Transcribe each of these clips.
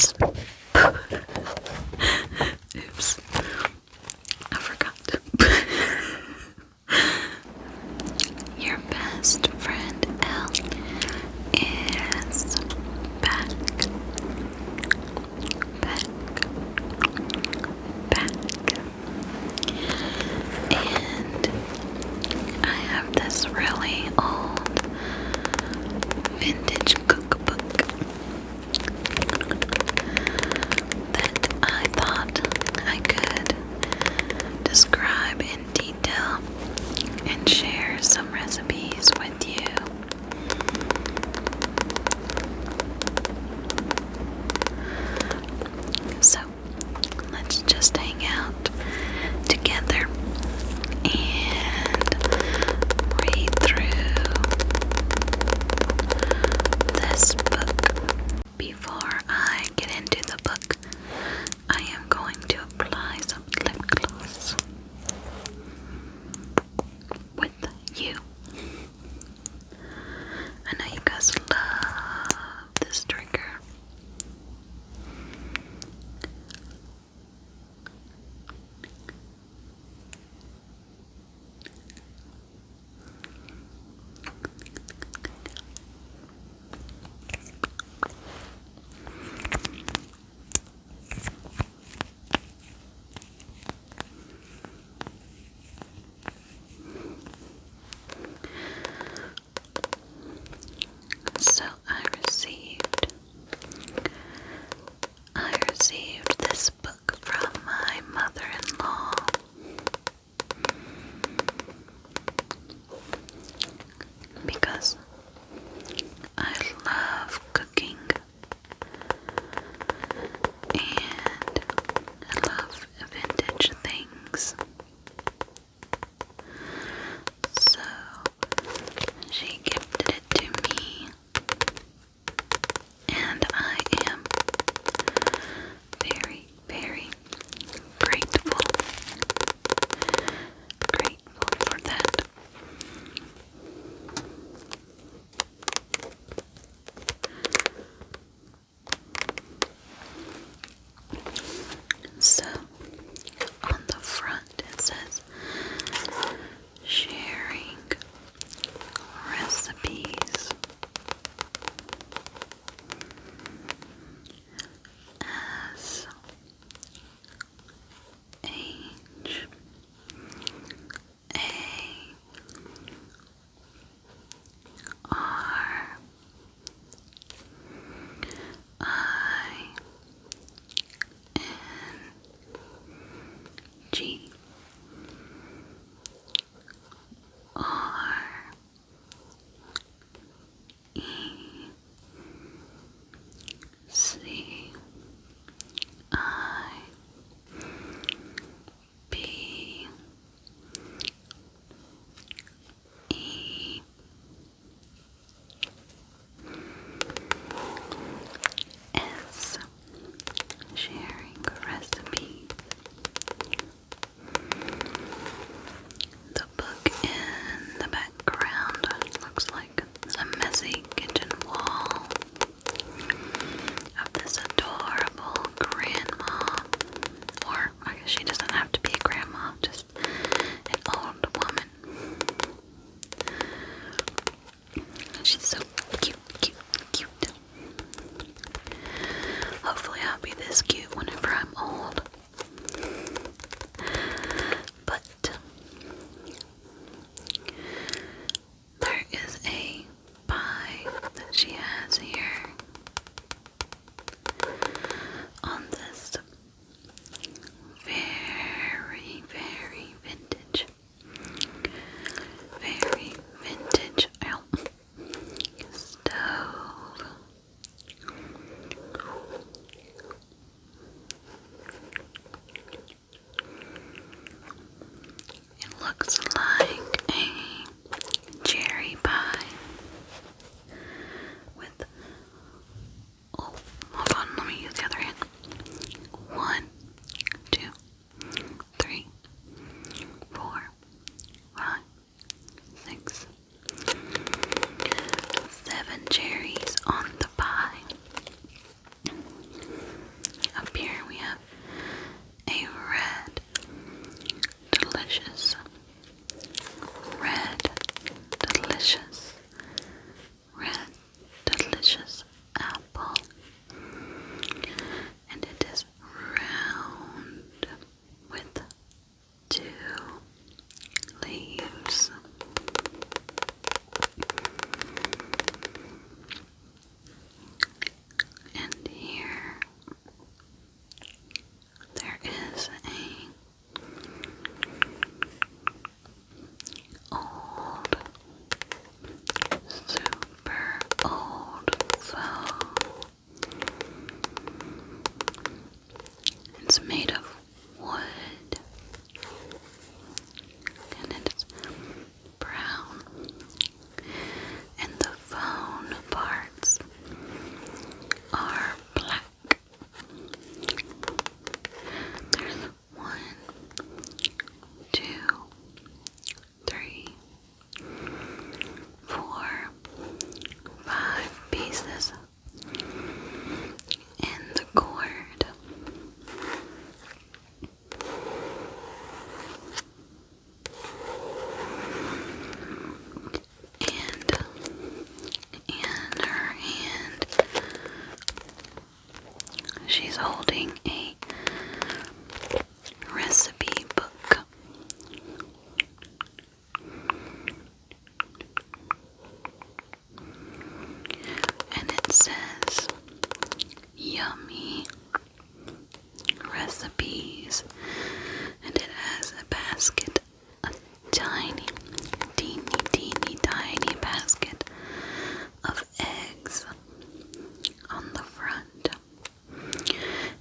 Oops. Oops. I forgot. Your best friend Elle is back. And I have this really old vintage cookbook that I thought I could describe in detail and share some recipes with you. So let's just hang out together and read through this book. Before I get into the book, I am going to apply some lip gloss with you. I know you guys love this trigger. So I received this book from my mother-in-law. Because I love cooking and I love vintage things. So she gifted it to me, and I am very, very grateful for that. So on the front it says sharing recipes as H A R I N G R E C I P E S. Sharing recipes. The book in the background looks like a messy kitchen wall of this adorable grandma, or I guess she doesn't have to be a grandma, just an old woman. She's so cute. Hopefully I'll be this cute whenever I'm old. But there is a pie that she has here on this very, very vintage stove. It looks like a cherry pie with, oh, hold on, let me use the other hand. It's made of wood, and it's brown, and the phone parts are black. There's 1, 2, 3, 4, 5 pieces in the cord. And in her hand, she's holding a recipe book. And it says yummy recipes, and it has a basket, a tiny, teeny tiny basket of eggs on the front,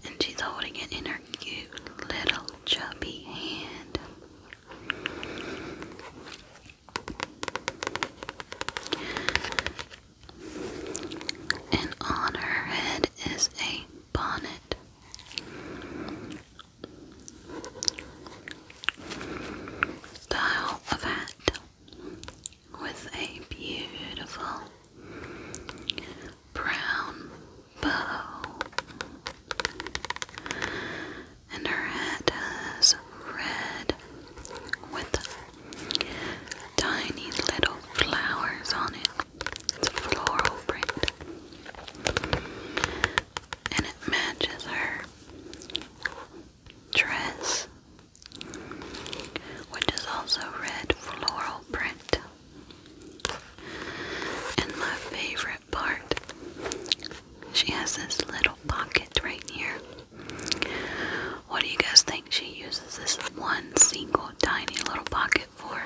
and she's holding it in her cute little chubby hand. And on her head is a bonnet. Style of hat with a beautiful brown bow. And her hat has red with tiny little flowers on it. It's a floral print. And it matches her dress, which is also red floral print. And my favorite part, she has this little pocket right here. What do you guys think she uses this one single tiny little pocket for?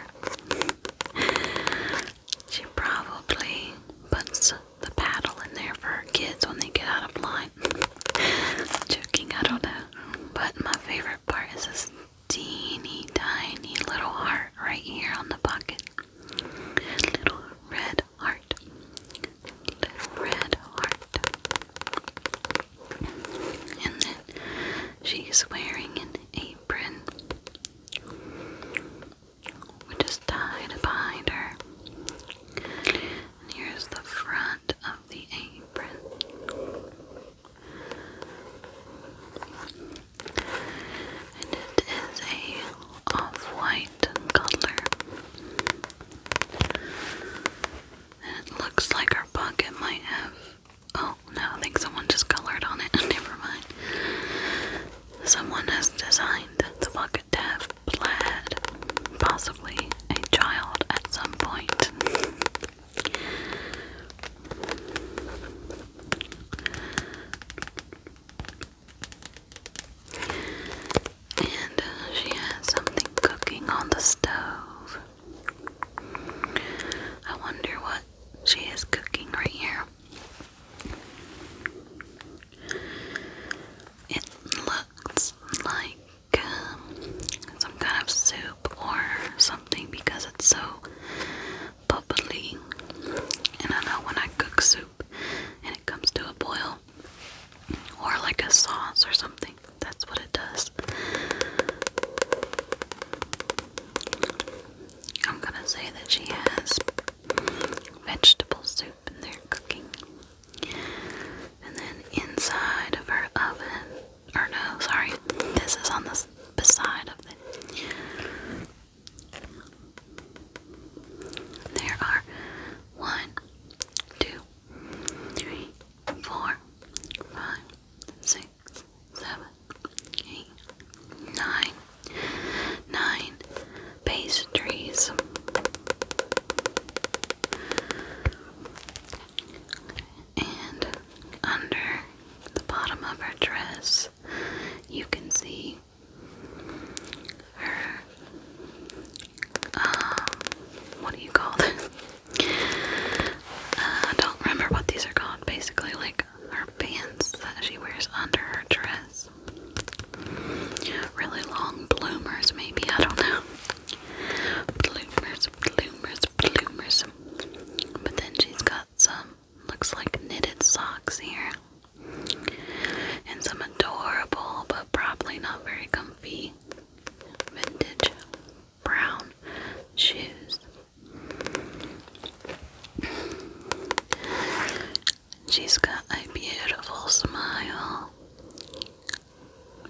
She probably puts the paddle in there for her kids when they get out of line. Joking, I don't know. But my favorite part is this teeny tiny little heart right here on the pocket. Little red heart. Little red heart. And then she's wearing an apron, which is tied behind her. And here's the front of the apron. And it is a off-white color. And it looks like her pocket might have... Oh, no, I think someone just colored on it. Never mind. Someone has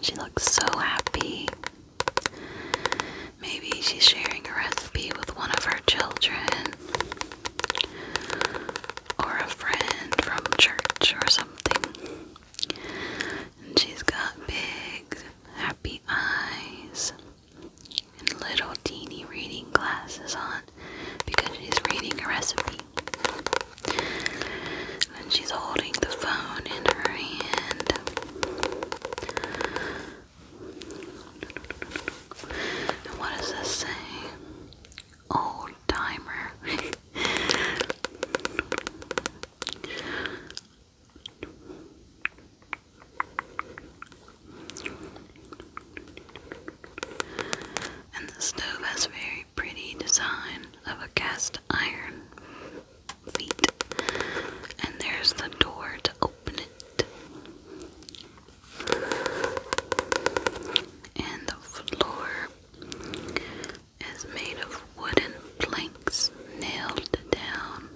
She looks so happy. Maybe she's sharing a recipe with one of her children, or a friend from church or something. And she's got big, happy eyes and little teeny reading glasses on because she's reading a recipe. And she's holding the phone in her hand. And what does this say? Old timer. And the stove has a very pretty design of a cast iron feet. And there's the door to open it. And the floor is made of wooden planks nailed down.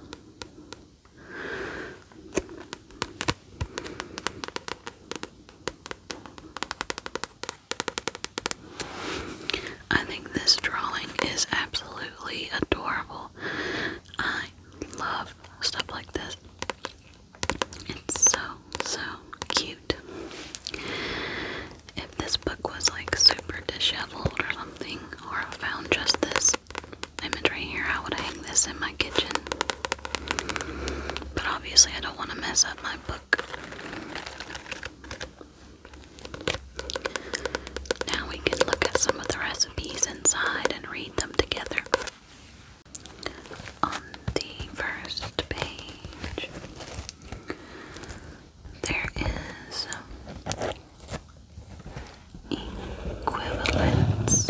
I think this drawing is absolutely adorable. I love stuff like this. It's so cute. If this book was like super disheveled or something, or I found just this image right here, I would hang this in my kitchen. But obviously I don't want to mess up my book. Now we can look at some of the recipes inside and read them together. On the first page, there is equivalence.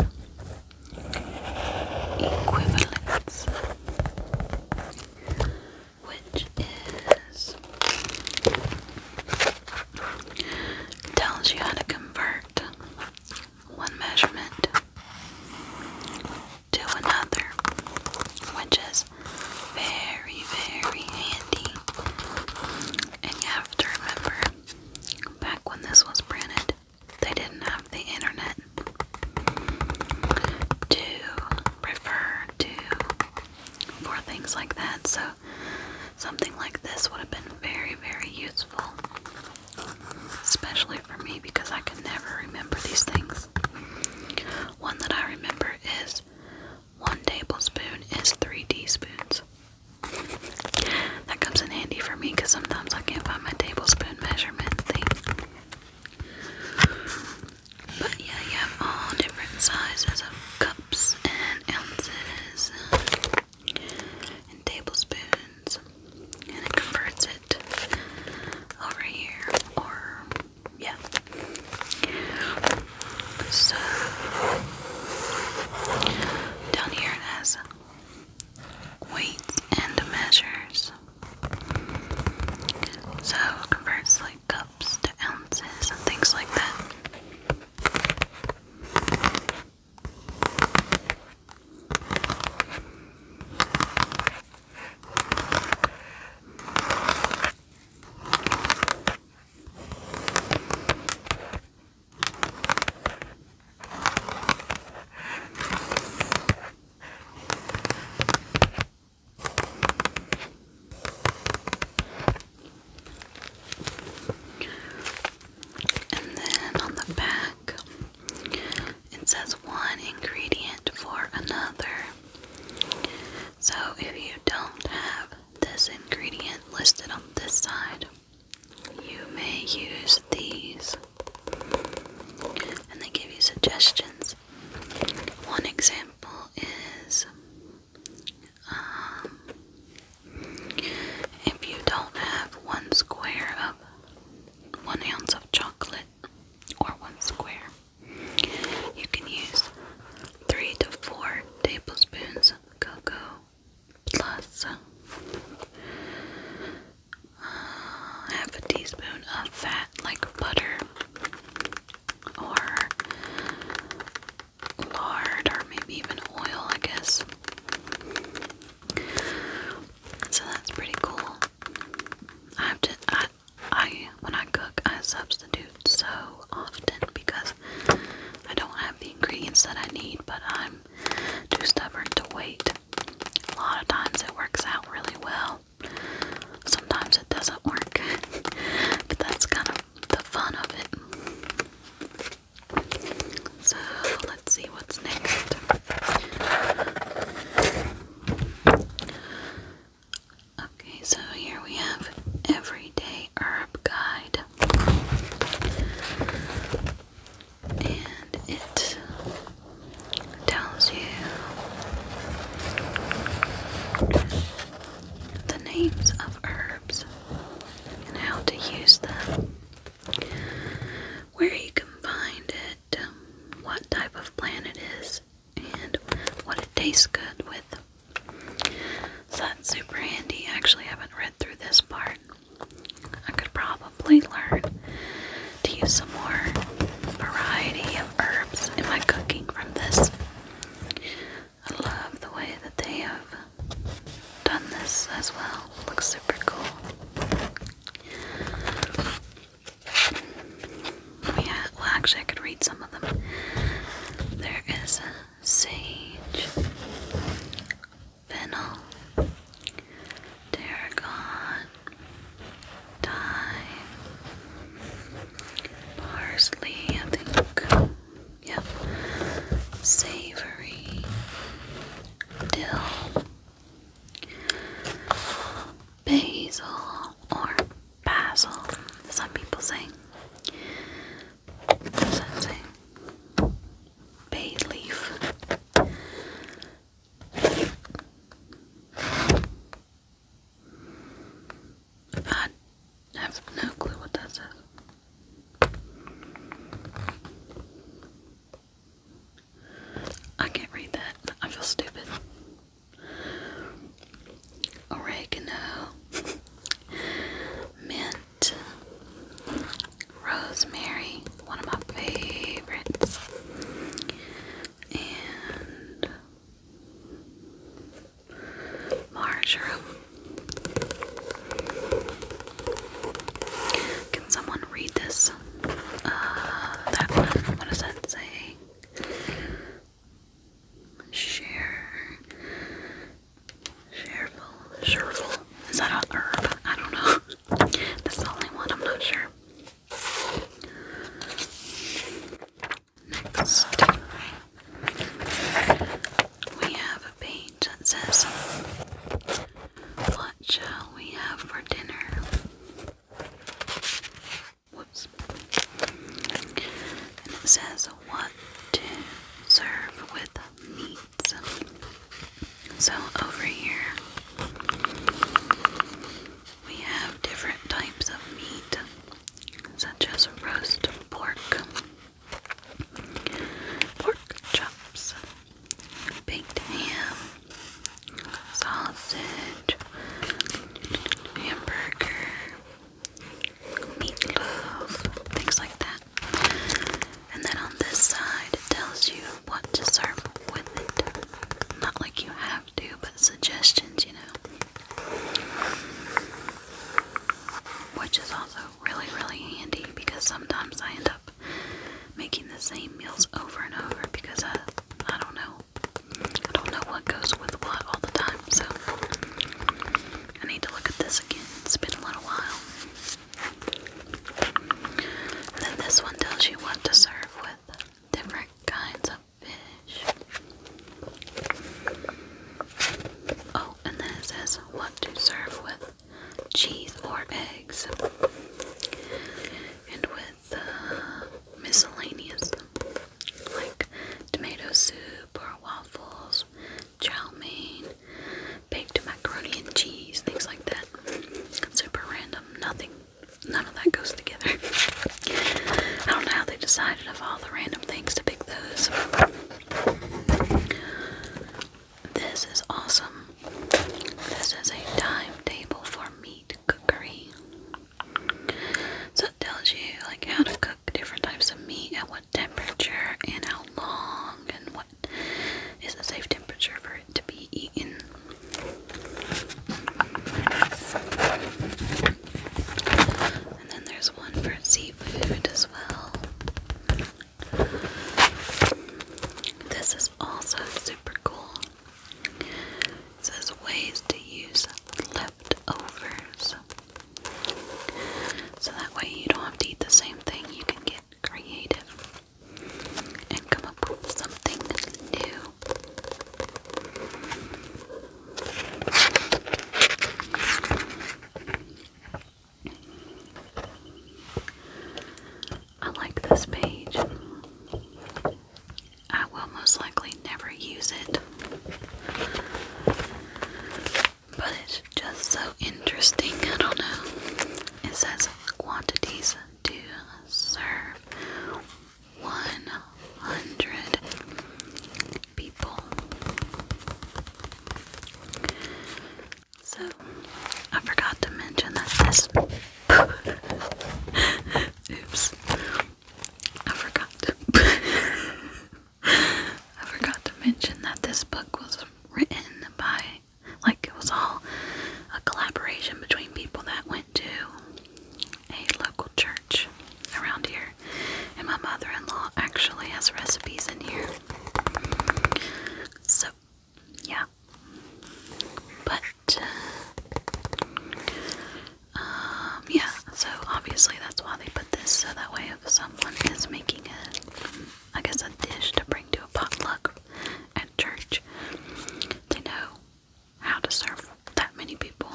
Which is tells you how to convert one measurement to another, which is very, very handy. And you have to remember, back when this was printed, they didn't have the internet to refer to for things like that, so something like this would have been very, very useful, especially for me because I can never remember these things. One that I remember is 1 tablespoon is 3 teaspoons. That comes in handy for me because sometimes I can't find my tablespoon measurement thing. But yeah, you have all different sizes of cups and ounces and tablespoons, and it converts it over here, or yeah. So down here it has weights and measures. So it converts like cups to ounces and things like that. And then on the back, it says one ingredient for another. So if you don't have this ingredient listed on this side, you may use these. And they give you suggestions. One example is if you don't have 1 square of 1 ounce of chocolate, or 1 square, you can use 3 to 4 tablespoons of cocoa plus half a teaspoon of fat like butter or lard or maybe even where you can find it, what type of plant it is, and what it tastes good with. So that's super handy. I actually haven't read through this part. I could probably learn to use some more variety of herbs in my cooking from this. I love the way that they have done this as well. It looks super cool. Yeah, well actually I could read some of them. There is sage, fennel, tarragon, thyme, parsley, I think, yep, savory, dill, basil, or basil, some people say. What does that say? Bay leaf. I have no clue what that says. I can't read that. I feel stupid. Oregano, mint, rosemary, one of my favorites, and marjoram. Can someone read this? That one. What does that say? Shervil. Is that an herb? I don't know. That's the only one I'm not sure. Next, we have a page that says, "What shall we have for dinner?" Whoops. And it says, "What to serve with meats." So over here, we have different types of meat, such as roast pork, pork chops, baked ham, sausage, hamburger, meatloaf, things like that. And then on this side, it tells you what to serve with it. Not like you have to, but suggestions, you know. Which is also really, really handy because sometimes I end up making the same meals over and over because I don't know. I don't know what goes with what all the time, so I need to look at this again. It's been a little while. And then this one tells you what to serve with different kinds of fish. Oh, and then it says what to serve with cheese or eggs. And with miscellaneous, like tomato soup or waffles, chow mein, baked macaroni and cheese, things like that. Super random. None of that goes together. I don't know how they decided of all the random things to pick those. This is awesome. This is a timetable for meat cookery. So it tells you like how to cook different types of meat at what temperature and how long and what is a safe temperature for it to be eaten. And then there's one for seafood as well. This is also super cool. It says ways to use leftovers. So that way you don't have to eat the same thing. You can get creative. actually has recipes in here. So, yeah. But, yeah, so obviously that's why they put this, so that way if someone is making a dish to bring to a potluck at church, they know how to serve that many people.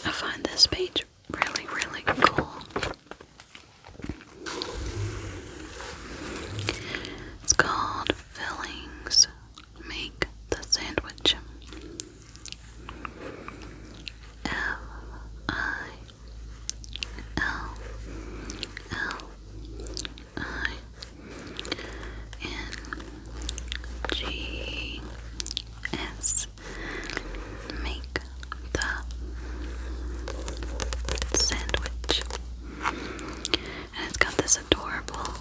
I find this page really, really cool. It's called Fillings Make the Sandwich. Fillings make the sandwich. And it's got this adorable,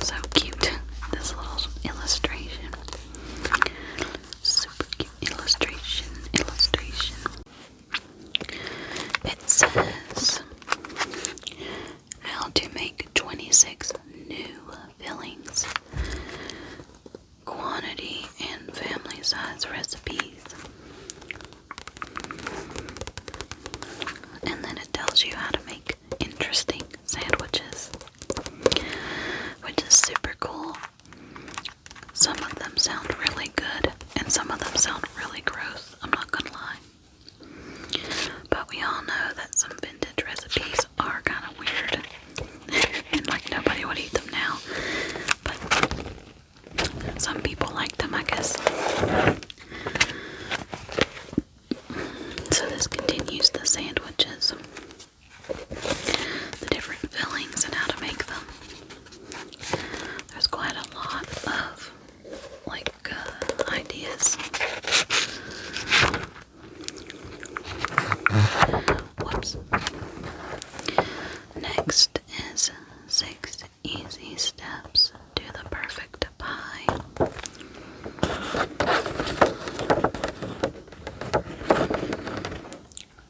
so cute, this little illustration. Super cute illustration. It says how to make 26 new fillings, quantity and family size recipes. And then it tells you how to make interesting sandwiches, which is super cool. Some of them sound really good, and some of them sound really gross, I'm not gonna lie. But we all know that some vintage recipes are kind of weird, and like nobody would eat them now. But some people like them, I guess. So this continues the sandwiches, the different fillings and how to make them. There's quite a lot of ideas. Whoops. Next is 6 easy steps to the perfect pie.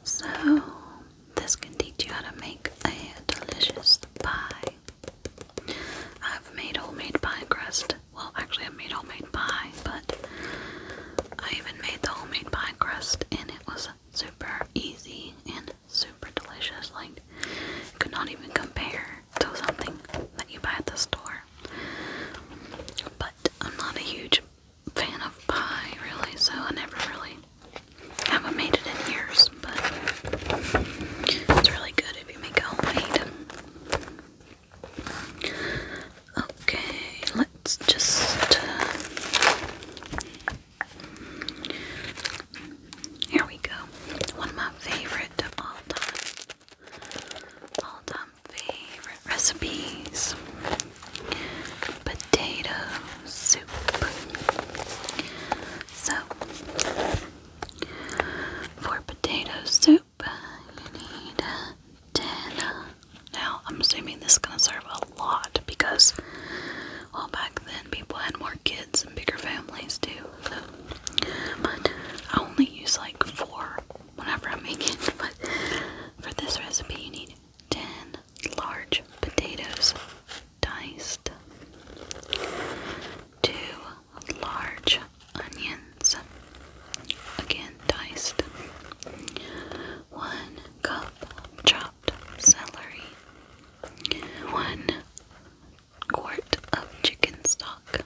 So, this can teach you how to make a delicious pie. I've made homemade pie crust. Well, actually, I've made homemade pie, but I even made the homemade pie crust, and it was super easy and super delicious. Like, could not even compare to something that you buy at the store. But I'm not a huge fan of pie, really, so I never really haven't made it in years, but it's really good if you make it homemade. Okay, let's just here we go. One of my favorite of all time favorite recipes. Potato soup. So, for potato soup, you need 10. Now, I'm assuming this is going to serve a lot because, well, back then people had more kids and bigger families too. So, but I only use like 4 whenever I make it. But for this recipe, you need 10 large potatoes diced, 2 large onions, again diced, 1 cup chopped celery, 1 quart of chicken stock,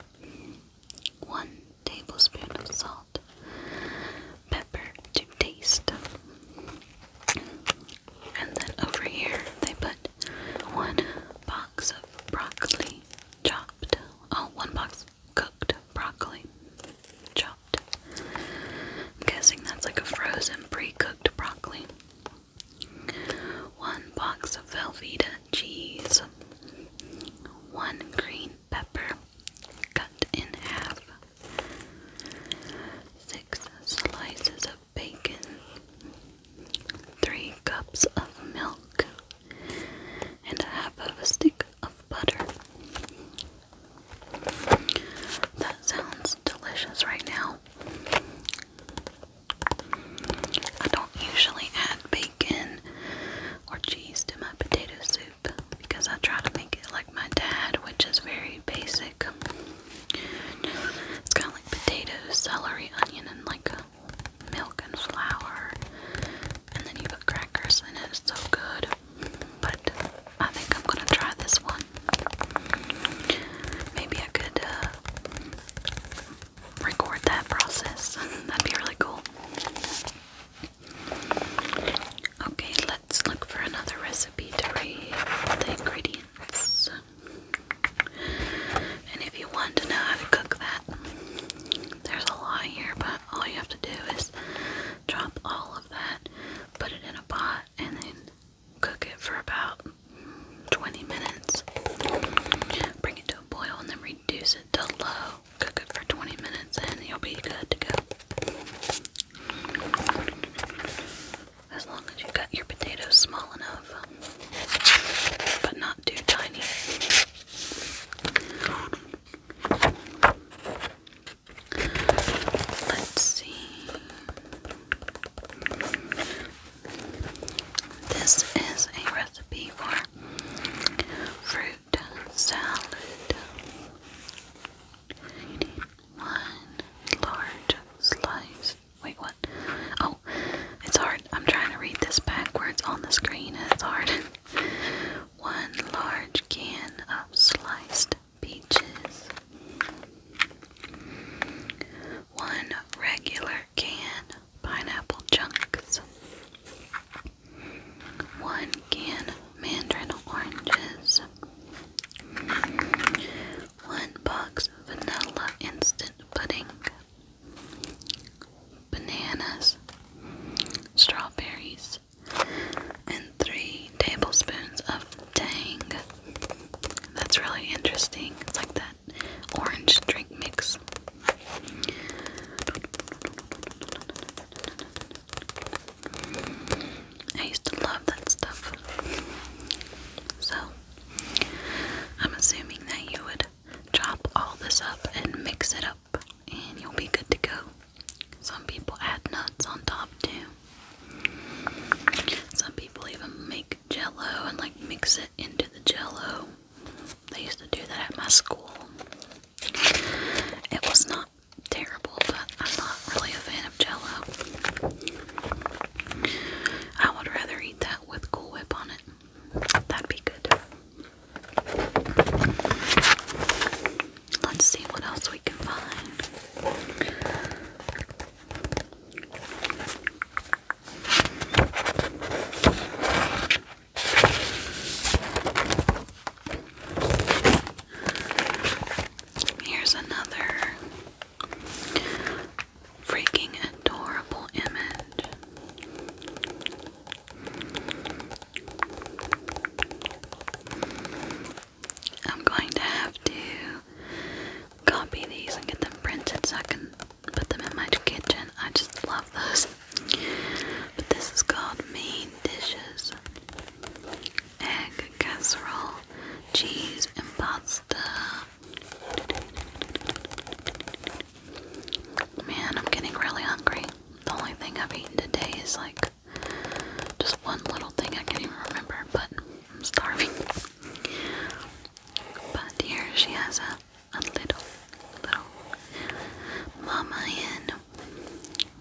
1 tablespoon of salt, pepper to taste. And then over here they put 1 box of interesting. It's like that orange drink mix. I used to love that stuff. So, I'm assuming that you would chop all this up and mix it up, and you'll be good to go. Some people add nuts on top too. Some people even make jello and like mix it into the jello. They used to do that at my school. It was not terrible, but I'm not really a fan of jello. I would rather eat that with Cool Whip on it. That'd be good. Let's see what else we can find. Here's another freaking adorable image. I'm going to have to copy these and get them printed so I can put them in my kitchen. I just love those. But this is called Main Dishes. Egg casserole, cheese, and pasta. Man, I'm getting really hungry. The only thing I've eaten today is like just one little thing I can't even remember, but I'm starving. But here she has a little mama hen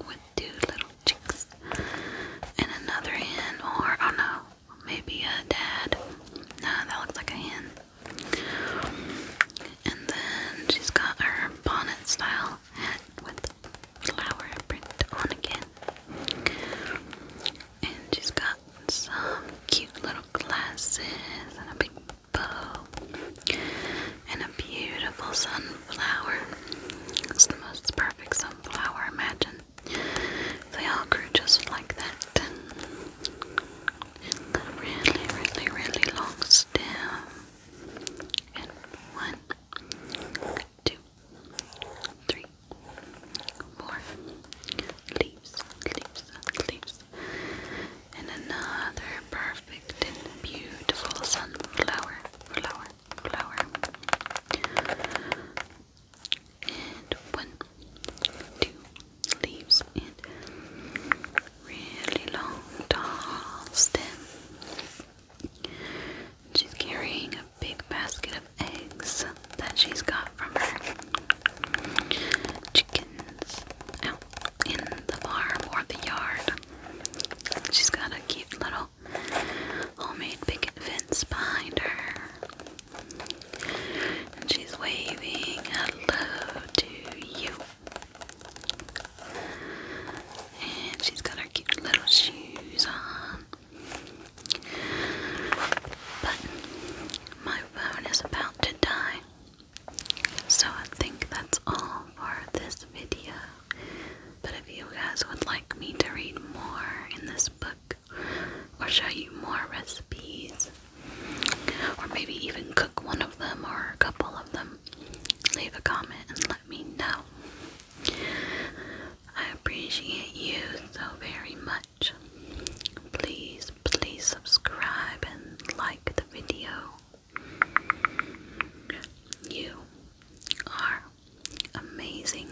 with two little chicks and another hen, or oh no, maybe a dad. No, that looks like a hen. And then she's got her bonnet style hat with flower print on again. And she's got some cute little glasses and a big bow and a beautiful sunflower. It's the most perfect sunflower, imagine. They all grew just like that. Really long stem. And 1, 2, 3, 4 leaves. And another perfect and beautiful sunflower. Flower. And 1, 2 leaves and really long, tall stem. She's carrying a big basket of eggs that she's got from her chickens out in the farm or the yard. She's got a cute little homemade picket fence behind her. And she's waving hello to you. And she's got her cute little shoes on. But my phone is about to die. So I think that's all for this video. But if you guys would like me to read more in this book, or show you more recipes, or maybe even cook one of them or a couple of them, leave a comment and let me know. I appreciate you so very much. Please subscribe and like the video. You are amazing.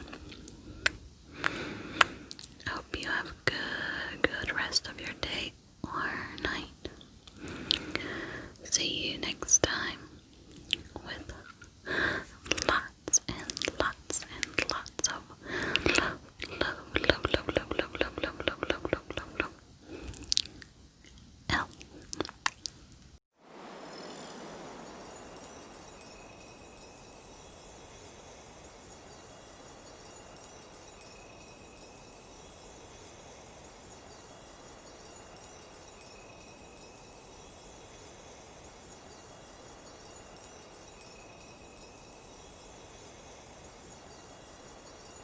I hope you have a good rest of your day or night. See you next time.